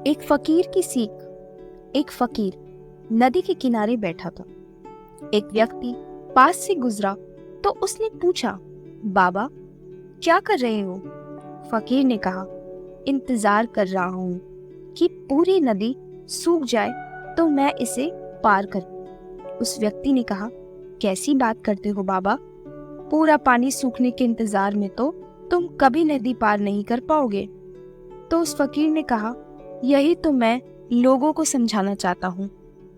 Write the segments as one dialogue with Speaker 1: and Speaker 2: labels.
Speaker 1: एक फकीर की सीख। एक फकीर नदी के किनारे बैठा था। एक व्यक्ति पास से गुजरा तो उसने पूछा, बाबा क्या कर रहे हो? फकीर ने कहा, इंतजार कर रहा हूँ कि पूरी नदी सूख जाए तो मैं इसे पार करूं। उस व्यक्ति ने कहा, कैसी बात करते हो बाबा, पूरा पानी सूखने के इंतजार में तो तुम कभी नदी पार नहीं कर पाओगे। तो उस फकीर ने कहा, यही तो मैं लोगों को समझाना चाहता हूँ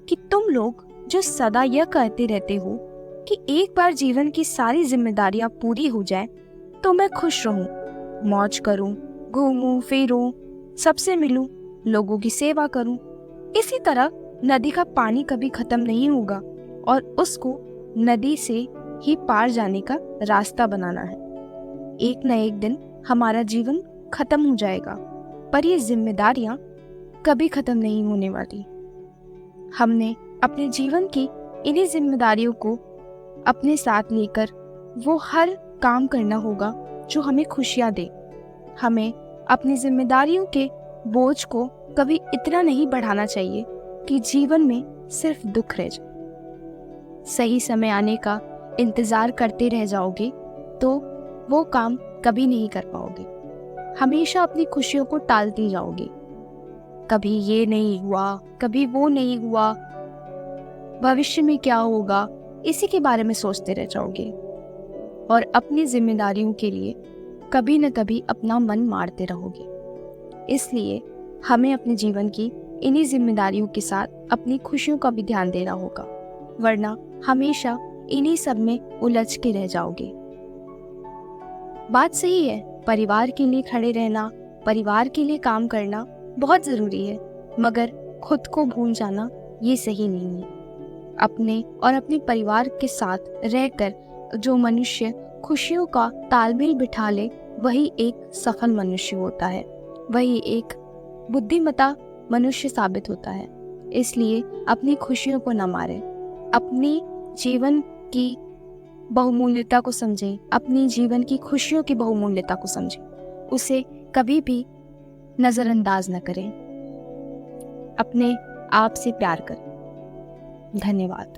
Speaker 1: कि तुम लोग जो सदा यह कहते रहते हो कि एक बार जीवन की सारी जिम्मेदारियां पूरी हो जाए तो मैं खुश रहूं, मौज करूं, घूमूं फिरूं, सबसे मिलूं, लोगों की सेवा करूं। इसी तरह नदी का पानी कभी खत्म नहीं होगा और उसको नदी से ही पार जाने का रास्ता बनाना है। एक न एक दिन हमारा जीवन खत्म हो जाएगा, पर ये जिम्मेदारियां कभी खत्म नहीं होने वाली। हमने अपने जीवन की इन्हीं जिम्मेदारियों को अपने साथ लेकर वो हर काम करना होगा जो हमें खुशियां दे। हमें अपनी जिम्मेदारियों के बोझ को कभी इतना नहीं बढ़ाना चाहिए कि जीवन में सिर्फ दुख रह जाए। सही समय आने का इंतजार करते रह जाओगे तो वो काम कभी नहीं कर पाओगे। हमेशा अपनी खुशियों को टालते जाओगे। कभी ये नहीं हुआ, कभी वो नहीं हुआ, भविष्य में क्या होगा, इसी के बारे में सोचते रह जाओगे और अपनी जिम्मेदारियों के लिए कभी न कभी अपना मन मारते रहोगे। इसलिए हमें अपने जीवन की इन्हीं जिम्मेदारियों के साथ अपनी खुशियों का भी ध्यान देना होगा, वरना हमेशा इन्हीं सब में उलझ के रह जाओगे। बात सही है, परिवार के लिए खड़े रहना, परिवार के लिए काम करना बहुत जरूरी है, मगर खुद को भूल जाना ये सही नहीं है। अपने और अपने परिवार के साथ रहकर जो मनुष्य खुशियों का तालमेल बिठा ले वही एक सफल मनुष्य होता है, वही एक बुद्धिमता मनुष्य साबित होता है। इसलिए अपनी खुशियों को न मारें, अपनी जीवन की बहुमूल्यता को समझें, अपनी जीवन की खुशियों की बहुमूल्यता को समझें, उसे कभी भी नजरअंदाज न करें। अपने आप से प्यार करें। धन्यवाद।